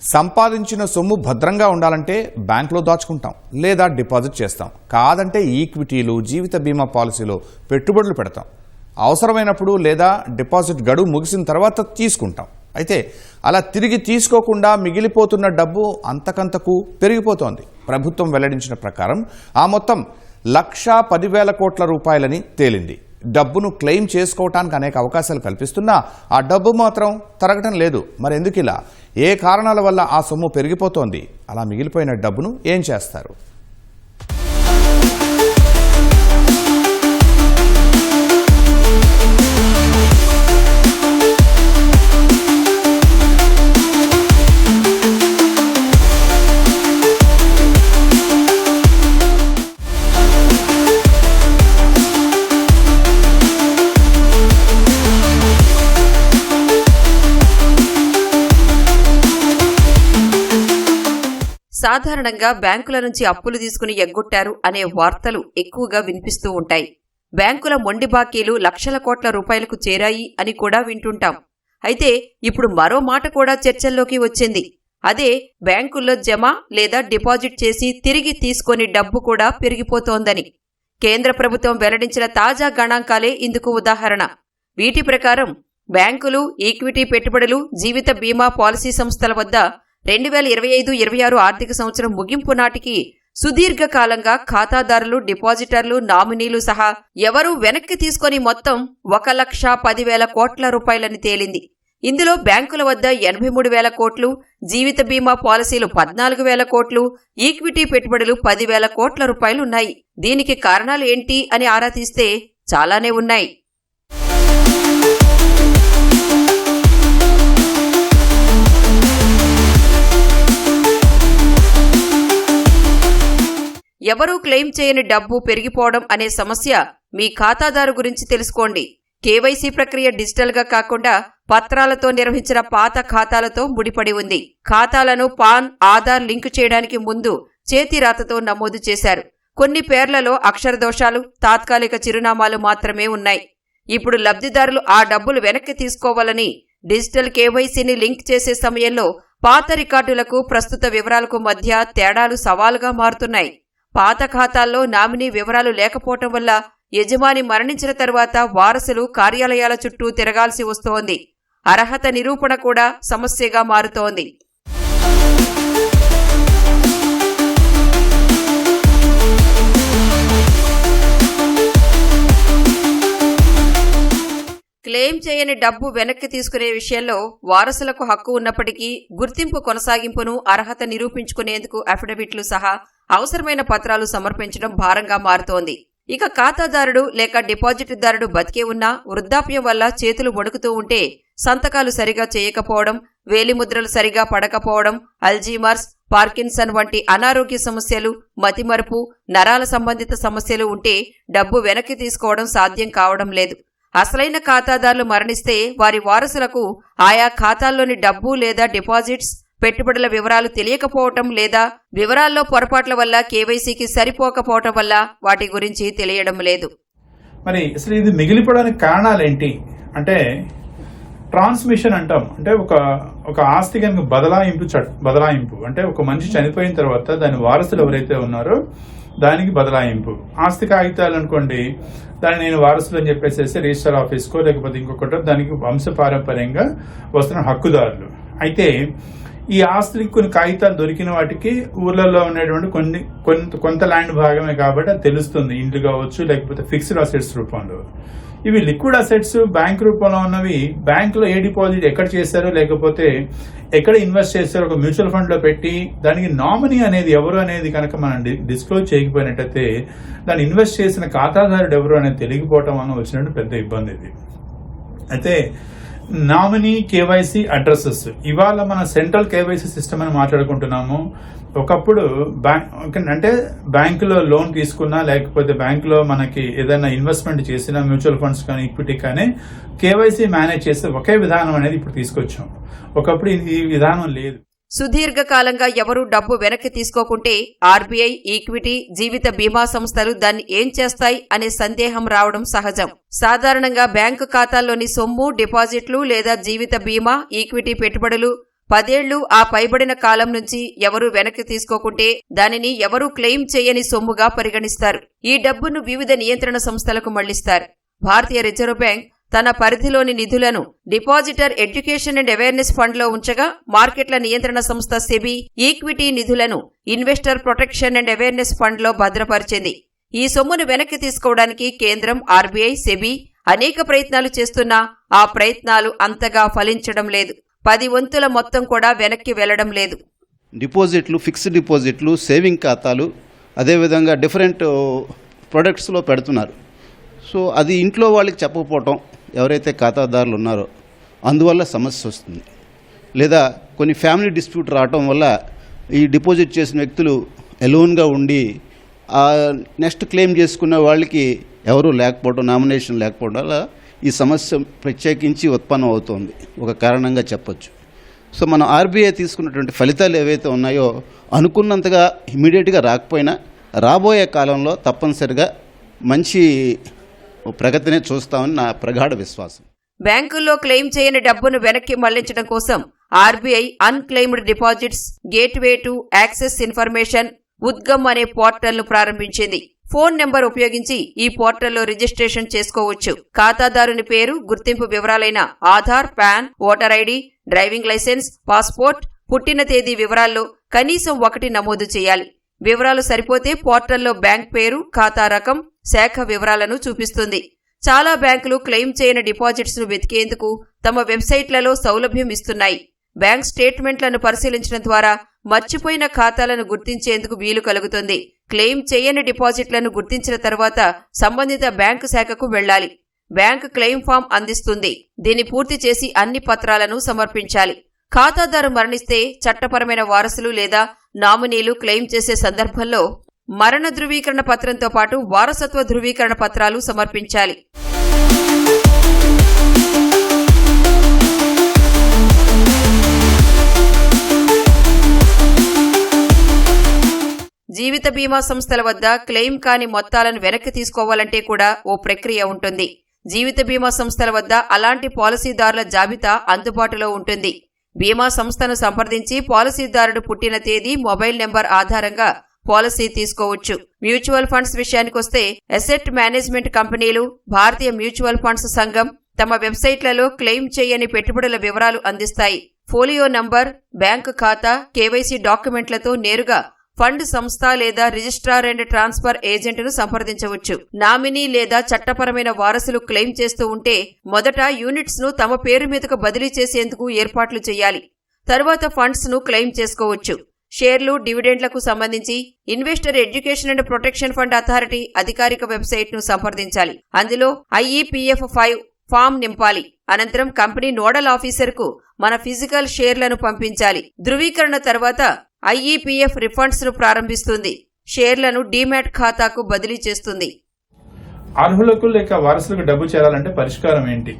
సంపాదించిన సొమ్ము భద్రంగా ఉండాలంటే బ్యాంకులో దాచుకుంటాం లేదా డిపాజిట్ చేస్తాం. కాదంటే ఈక్విటీలు, జీవిత బీమా పాలసీలో పెట్టుబడులు పెడతాం. అవసరమైనప్పుడు లేదా డిపాజిట్ గడువు ముగిసిన తర్వాత తీసుకుంటాం. అయితే అలా తిరిగి తీసుకోకుండా మిగిలిపోతున్న డబ్బు అంతకంతకు పెరిగిపోతోంది. ప్రభుత్వం వెల్లడించిన ప్రకారం ఆ మొత్తం 1,10,000 కోట్ల రూపాయలని తేలింది. డబ్బును క్లెయిమ్ చేసుకోవటానికి అనేక అవకాశాలు కల్పిస్తున్నా ఆ డబ్బు మాత్రం తరగటం లేదు. మరి ఎందుకు ఇలా? ఏ కారణాల వల్ల ఆ సొమ్ము పెరిగిపోతోంది? అలా మిగిలిపోయిన డబ్బును ఏం చేస్తారు? సాధారణంగా బ్యాంకుల నుంచి అప్పులు తీసుకుని ఎగ్గొట్టారు అనే వార్తలు ఎక్కువగా వినిపిస్తూ ఉంటాయి. బ్యాంకుల మొండి బాకీలు లక్షల కోట్ల రూపాయలకు చేరాయి అని కూడా వింటుంటాం. అయితే ఇప్పుడు మరో మాట కూడా చర్చల్లోకి వచ్చింది. అదే బ్యాంకుల్లో జమ లేదా డిపాజిట్ చేసి తిరిగి తీసుకొని డబ్బు కూడా పెరిగిపోతోందని. కేంద్ర ప్రభుత్వం వెల్లడించిన తాజా గణాంకాలే ఇందుకు ఉదాహరణ. వీటి ప్రకారం బ్యాంకులు, ఈక్విటీ పెట్టుబడులు, జీవిత బీమా పాలసీ సంస్థల వద్ద 2025-26 ఆర్థిక సంవత్సరం ముగింపు నాటికి సుదీర్ఘకాలంగా ఖాతాదారులు, డిపాజిటర్లు, నామినీలు సహా ఎవరూ వెనక్కి తీసుకొని మొత్తం 1,10,000 కోట్ల రూపాయలని తేలింది. ఇందులో బ్యాంకుల వద్ద 83,000 కోట్లు, జీవిత బీమా పాలసీలు 14,000 కోట్లు, ఈక్విటీ పెట్టుబడులు 10,000 కోట్ల రూపాయలున్నాయి. దీనికి కారణాలు ఏంటి అని ఆరా తీస్తే చాలానే ఉన్నాయి. ఎవరూ క్లెయిమ్ చేయని డబ్బు పెరిగిపోవడం అనే సమస్య మీ ఖాతాదారు గురించి తెలుసుకోండి. కేవైసీ ప్రక్రియ డిజిటల్గా కాకుండా పత్రాలతో నిర్వహించిన పాత ఖాతాలతో ముడిపడి ఉంది. ఖాతాలను పాన్, ఆధార్ లింకు చేయడానికి ముందు చేతిరాతతో నమోదు చేశారు. కొన్ని పేర్లలో అక్షర దోషాలు, తాత్కాలిక చిరునామాలు మాత్రమే ఉన్నాయి. ఇప్పుడు లబ్ధిదారులు ఆ డబ్బులు వెనక్కి తీసుకోవాలని డిజిటల్ కేవైసీని లింక్ చేసే సమయంలో పాత రికార్డులకు, ప్రస్తుత వివరాలకు మధ్య తేడాలు సవాలుగా మారుతున్నాయి. పాత ఖాతాల్లో నామినీ వివరాలు లేకపోవటం వల్ల యజమాని మరణించిన తర్వాత వారసులు కార్యాలయాల చుట్టూ తిరగాల్సి వస్తోంది. అర్హత నిరూపణ కూడా సమస్యగా మారుతోంది. క్లెయిమ్ చేయని డబ్బు వెనక్కి తీసుకునే విషయంలో వారసులకు హక్కు ఉన్నప్పటికీ గుర్తింపు కొనసాగింపును, అర్హత నిరూపించుకునేందుకు అఫిడవిట్లు సహా అవసరమైన పత్రాలు సమర్పించడం భారంగా మారుతోంది. ఇక ఖాతాదారుడు లేక డిపాజిట్దారుడు బతికే ఉన్నా వృద్ధాప్యం వల్ల చేతులు వణుకుతూ ఉంటే సంతకాలు సరిగా చేయకపోవడం, వేలిముద్రలు సరిగా పడకపోవడం, అల్జీమర్స్, పార్కిన్సన్ వంటి అనారోగ్య సమస్యలు, మతిమరుపు, నరాల సంబంధిత సమస్యలు ఉంటే డబ్బు వెనక్కి తీసుకోవడం సాధ్యం కావడం లేదు. అసలైన ఖాతాదారులు మరణిస్తే వారి వారసులకు ఆయా ఖాతాల్లోని డబ్బు లేదా డిపాజిట్స్, పెట్టుబడుల వివరాలు తెలియకపోవటం లేదా వివరాల్లో పొరపాట్ల వల్ల కేవైసీకి సరిపోకపోవటం వల్ల వాటి గురించి తెలియడం లేదు. మరి అసలు ఇది మిగిలిపోవడానికి కారణాలేంటి అంటే ట్రాన్స్మిషన్ అంటాం. అంటే ఒక ఆస్తి కనుక బదలాయింపు అంటే ఒక మనిషి చనిపోయిన తర్వాత దాని వారసులు ఎవరైతే ఉన్నారో దానికి బదలాయింపు. ఆస్తి కాగితాలు అనుకోండి, దాన్ని నేను వారసులు అని చెప్పేసి రిజిస్టర్ ఆఫీస్కో లేకపోతే ఇంకొకటో దానికి వంశపారంపర్యంగా వస్తున్న హక్కుదారులు. అయితే ఈ ఆస్తికి కొన్ని కాగితాలు దొరికిన వాటికి ఊర్లలో ఉండేటువంటి కొంత ల్యాండ్ భాగమే కాబట్టి అది తెలుస్తుంది. ఇండ్లు కావచ్చు, లేకపోతే ఫిక్స్డ్ అసెట్స్ రూపంలో. ఇవి లిక్విడ్ అసెట్స్ బ్యాంక్ రూపంలో ఉన్నవి బ్యాంకులో ఏ డిపాజిట్ ఎక్కడ చేశారో లేకపోతే ఎక్కడ ఇన్వెస్ట్ చేశారో ఒక మ్యూచువల్ ఫండ్ లో పెట్టి దానికి నామినీ అనేది ఎవరు అనేది కనుక మనం డిస్క్లోజ్ చేయకపోయినట్టయితే దాన్ని ఇన్వెస్ట్ చేసిన ఖాతాదారుడు ఎవరు అనేది తెలియకపోవటం వల్ల వచ్చినట్టు పెద్ద ఇబ్బంది ఇది. అయితే నామినీ కేవైసీ అడ్రసెస్ ఇవాళ మన సెంట్రల్ కేవైసీ సిస్టమ్ అని మాట్లాడుకుంటున్నాము. ఒకప్పుడు అంటే బ్యాంకులో లోన్ తీసుకున్నా లేకపోతే బ్యాంకులో మనకి ఏదైనా ఇన్వెస్ట్మెంట్ చేసినా మ్యూచువల్ ఫండ్స్ కానీ ఈక్విటీ కానీ కేవైసీ మేనేజ్ చేసే ఒకే విధానం అనేది ఇప్పుడు తీసుకొచ్చాం. ఒకప్పుడు ఈ విధానం లేదు. సుదీర్ఘకాలంగా ఎవరూ డబ్బు వెనక్కి తీసుకోకుంటే ఆర్బీఐ, ఈక్విటీ, జీవిత బీమా సంస్థలు దాన్ని ఏం చేస్తాయి అనే సందేహం రావడం సహజం. సాధారణంగా బ్యాంకు ఖాతాల్లోని సొమ్ము, డిపాజిట్లు లేదా జీవిత బీమా, ఈక్విటీ పెట్టుబడులు 10 ఏళ్లు ఆ పైబడిన కాలం నుంచి ఎవరూ వెనక్కి తీసుకోకుంటే దానిని ఎవరూ క్లెయిమ్ చేయని సొమ్ముగా పరిగణిస్తారు. ఈ డబ్బును వివిధ నియంత్రణ సంస్థలకు మళ్లిస్తారు. భారతీయ రిజర్వ్ బ్యాంక్ తన పరిధిలోని నిధులను డిపాజిటర్ ఎడ్యుకేషన్ అండ్ అవేర్నెస్ ఫండ్లో ఉంచగా, మార్కెట్ల నియంత్రణ సంస్థ సెబీ ఈక్విటీ నిధులను ఇన్వెస్టర్ ప్రొటెక్షన్ అండ్ అవేర్నెస్ ఫండ్లో భద్రపరిచింది. ఈ సొమ్మును వెనక్కి తీసుకోవడానికి కేంద్రం, ఆర్బీఐ, సెబీ అనేక ప్రయత్నాలు చేస్తున్నా ఆ ప్రయత్నాలు అంతగా ఫలించడం లేదు. 10 వంతుల మొత్తం కూడా వెనక్కి వెళ్లడం లేదు. డిపాజిట్లు, ఫిక్స్డ్ డిపాజిట్లు, సేవింగ్ ఖాతాలు, అదేవిధంగా డిఫరెంట్ ప్రొడక్ట్స్లో పెడుతున్నారు. సో అది ఇంట్లో వాళ్ళకి చెప్పకపోవటం, ఎవరైతే ఖాతాదారులు ఉన్నారో అందువల్ల సమస్య వస్తుంది. లేదా కొన్ని ఫ్యామిలీ డిస్ప్యూట్ రావటం వల్ల ఈ డిపాజిట్ చేసిన వ్యక్తులు ఎలోన్గా ఉండి నెక్స్ట్ క్లెయిమ్ చేసుకున్న వాళ్ళకి ఎవరూ లేకపోవడం, నామినేషన్ లేకపోవడం వల్ల ఈ సమస్య ప్రత్యేకించి ఉత్పన్నం అవుతోంది, ఒక కారణంగా చెప్పొచ్చు. సో మన ఆర్బీఐ తీసుకున్నటువంటి ఫలితాలు ఏవైతే ఉన్నాయో అనుకున్నంతగా ఇమీడియట్గా రాకపోయినా రాబోయే కాలంలో తప్పనిసరిగా మంచి ప్రగతినే చూస్తామని నా ప్రగాఢ విశ్వాసం. బ్యాంకుల్లో క్లెయిమ్ చేయని డబ్బును వెనక్కి మళ్లించడం కోసం RBI unclaimed deposits gateway to access information Udgam అనే పోర్టల్ను ప్రారంభించింది. ఫోన్ నెంబర్ ఉపయోగించి ఈ పోర్టల్లో రిజిస్ట్రేషన్ చేసుకోవచ్చు. ఖాతాదారుని పేరు, గుర్తింపు వివరాలైన Aadhaar, PAN, voter ID, driving licence, passport, పుట్టిన తేదీ వివరాల్లో కనీసం 1 నమోదు చేయాలి. వివరాలు సరిపోతే పోర్టల్లో బ్యాంక్ పేరు, ఖాతా రకం, శాఖ వివరాలను చూపిస్తుంది. చాలా బ్యాంకులు క్లెయిమ్ చేయని డిపాజిట్స్ ను వెతికేందుకు తమ వెబ్సైట్లలో సౌలభ్యం ఇస్తున్నాయి. బ్యాంక్ స్టేట్మెంట్లను పరిశీలించడం ద్వారా మర్చిపోయిన ఖాతాలను గుర్తించేందుకు వీలు కలుగుతుంది. క్లెయిమ్ చేయని డిపాజిట్లను గుర్తించిన తర్వాత సంబంధిత బ్యాంకు శాఖకు వెళ్లాలి. బ్యాంకు క్లెయిమ్ ఫామ్ అందిస్తుంది. దీన్ని పూర్తి చేసి అన్ని పత్రాలను సమర్పించాలి. ఖాతాదారు మరణిస్తే చట్టపరమైన వారసులు లేదా నామినీలు క్లెయిమ్ చేసే సందర్భంలో మరణ ధృవీకరణ పత్రంతో పాటు వారసత్వ ధృవీకరణ పత్రాలు సమర్పించాలి. జీవిత బీమా సంస్థల వద్ద క్లెయిమ్ కాని మొత్తాలను వెనక్కి తీసుకోవాలంటే కూడా ఓ ప్రక్రియ ఉంటుంది. జీవిత బీమా సంస్థల వద్ద అలాంటి పాలసీదారుల జాబితా అందుబాటులో ఉంటుంది. బీమా సంస్థను సంప్రదించి పాలసీదారుడు పుట్టిన తేదీ, మొబైల్ నెంబర్ ఆధారంగా పాలసీ తీసుకోవచ్చు. మ్యూచువల్ ఫండ్స్ విషయానికొస్తే అసెట్ మేనేజ్మెంట్ కంపెనీలు, భారతీయ మ్యూచువల్ ఫండ్స్ సంఘం తమ వెబ్సైట్లలో క్లెయిమ్ చేయని పెట్టుబడుల వివరాలు అందిస్తాయి. ఫోలియో నంబర్, బ్యాంకు ఖాతా, కేవైసీ డాక్యుమెంట్లతో నేరుగా ఫండ్ సంస్థ లేదా రిజిస్ట్రార్ అండ్ ట్రాన్స్ఫర్ ఏజెంట్ను సంప్రదించవచ్చు. నామినీ లేదా చట్టపరమైన వారసులు క్లెయిమ్ చేస్తూ ఉంటే మొదట యూనిట్స్ ను తమ పేరు మీదకు బదిలీ చేసేందుకు ఏర్పాట్లు చేయాలి. తరువాత ఫండ్స్ ను క్లెయిమ్ చేసుకోవచ్చు. షేర్లు, డివిడెండ్లకు సంబంధించి investor education and protection fund authority అధికారిక వెబ్సైట్ ను సంప్రదించాలి. అందులో IEPF 5 ఫామ్ నింపాలి. అనంతరం కంపెనీ నోడల్ ఆఫీసర్కు మన ఫిజికల్ షేర్లను పంపించాలి. ధృవీకరణ తర్వాత IEPF రిఫండ్స్ ను ప్రారంభిస్తుంది. షేర్లను డీమ్యాట్ ఖాతాకు బదిలీ చేస్తుంది. అర్హులకు లేక వారసులకు డబ్బు చేరాలంటే పరిష్కారం ఏంటి?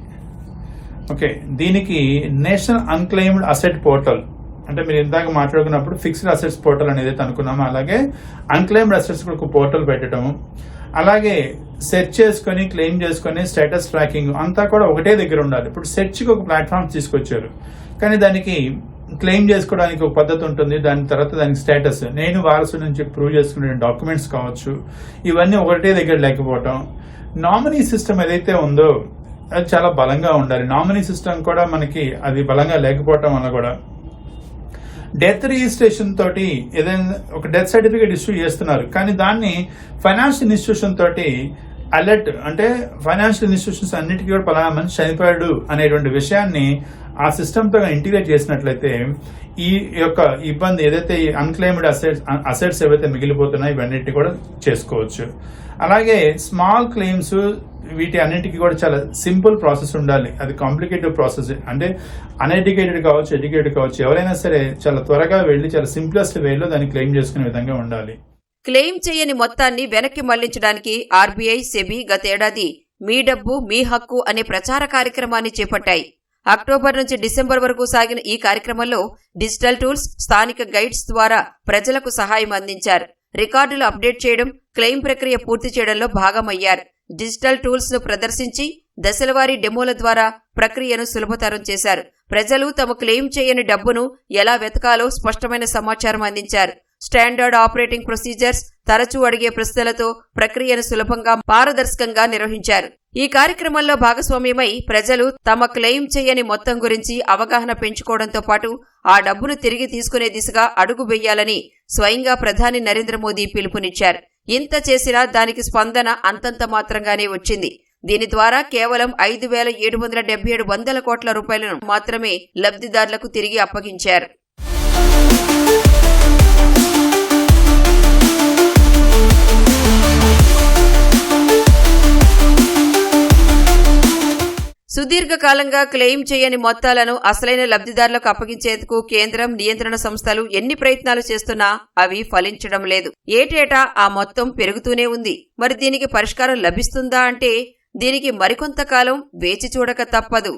ఓకే, దీనికి నేషనల్ అన్క్లెయిమ్డ్ అసెట్ పోర్టల్, అంటే మీరు ఇందాక మాట్లాడుకున్నప్పుడు ఫిక్స్డ్ అసెట్స్ పోర్టల్ అనేది అనుకున్నాము, అలాగే అన్క్లెయిమ్డ్ అసెట్స్ ఒక పోర్టల్ పెట్టడము, అలాగే సెర్చ్ చేసుకుని క్లెయిమ్ చేసుకుని స్టేటస్ ట్రాకింగ్ అంతా కూడా ఒకటే దగ్గర ఉండాలి. ఇప్పుడు సెర్చ్కి ఒక ప్లాట్ఫామ్ తీసుకొచ్చారు, కానీ దానికి క్లెయిమ్ చేసుకోవడానికి ఒక పద్ధతి ఉంటుంది. దాని తర్వాత దానికి స్టేటస్, నేను వారసు నుంచి ప్రూవ్ చేసుకునే డాక్యుమెంట్స్ కావచ్చు, ఇవన్నీ ఒకటే దగ్గర లేకపోవటం. నామినీ సిస్టమ్ ఏదైతే ఉందో అది చాలా బలంగా ఉండాలి. నామినీ సిస్టమ్ కూడా మనకి అది బలంగా లేకపోవటం వల్ల కూడా డెత్ రిజిస్ట్రేషన్ తోటి ఏదైనా ఒక డెత్ సర్టిఫికేట్ ఇష్యూ చేస్తున్నారు, కానీ దాన్ని ఫైనాన్షియల్ ఇన్స్టిట్యూషన్ తోటి అలర్ట్, అంటే ఫైనాన్షియల్ ఇన్స్టిట్యూషన్స్ అన్నిటికీ కూడా పలానా మనిషి చనిపోయాడు అనేటువంటి విషయాన్ని ఆ సిస్టమ్తో ఇంటిగ్రేట్ చేసినట్లయితే ఈ యొక్క ఇబ్బంది ఏదైతే అన్క్లెయిమ్డ్ అసెట్స్ ఏవైతే మిగిలిపోతున్నాయో ఇవన్నిటిని కూడా చేసుకోవచ్చు. అలాగే స్మాల్ క్లెయిమ్స్ వీటి అన్నిటికీ కూడా చాలా సింపుల్ ప్రాసెస్ ఉండాలి. అది కాంప్లికేటెడ్ ప్రాసెస్, అంటే అన్ఎడ్యుకేటెడ్ కావచ్చు, ఎడ్యుకేటెడ్ కావచ్చు, ఎవరైనా సరే చాలా త్వరగా వెళ్ళి చాలా సింప్లెస్ట్ వేలో దాన్ని క్లెయిమ్ చేసుకునే విధంగా ఉండాలి. క్లెయిమ్ చేయని మొత్తాన్ని వెనక్కి మళ్లించడానికి ఆర్బీఐ, సెబీ గతేడాది మీ డబ్బు మీ హక్కు అనే ప్రచార కార్యక్రమాన్ని చేపట్టాయి. అక్టోబర్ నుంచి డిసెంబర్ వరకు సాగిన ఈ కార్యక్రమంలో డిజిటల్ టూల్స్, స్థానిక గైడ్స్ ద్వారా ప్రజలకు సహాయం అందించారు. రికార్డులు అప్డేట్ చేయడం, క్లెయిమ్ ప్రక్రియ పూర్తి చేయడంలో భాగమయ్యారు. డిజిటల్ టూల్స్ ను ప్రదర్శించి దశలవారీ డెమోల ద్వారా ప్రక్రియను సులభతరం చేశారు. ప్రజలు తమ క్లెయిమ్ చేయని డబ్బును ఎలా వెతకాలో స్పష్టమైన సమాచారం అందించారు. స్టాండర్డ్ ఆపరేటింగ్ ప్రొసీజర్స్, తరచూ అడిగే ప్రశ్నలతో ప్రక్రియను సులభంగా, పారదర్శకంగా నిర్వహించారు. ఈ కార్యక్రమంలో భాగస్వామ్యమై ప్రజలు తమ క్లెయిమ్ చేయని మొత్తం గురించి అవగాహన పెంచుకోవడంతో పాటు ఆ డబ్బును తిరిగి తీసుకునే దిశగా అడుగు వేయాలని స్వయంగా ప్రధాని నరేంద్ర మోదీ పిలుపునిచ్చారు. ఇంత చేసినా దానికి స్పందన అంతంత మాత్రంగానే వచ్చింది. దీని ద్వారా కేవలం 5,777 కోట్ల రూపాయలను మాత్రమే లబ్ధిదారులకు తిరిగి అప్పగించారు. సుదీర్ఘకాలంగా క్లెయిమ్ చేయని మొత్తాలను అసలైన లబ్ధిదారులకు అప్పగించేందుకు కేంద్రం, నియంత్రణ సంస్థలు ఎన్ని ప్రయత్నాలు చేస్తున్నా అవి ఫలించడం లేదు. ఏటేటా ఆ మొత్తం పెరుగుతూనే ఉంది. మరి దీనికి పరిష్కారం లభిస్తుందా అంటే దీనికి మరికొంతకాలం వేచి చూడక తప్పదు.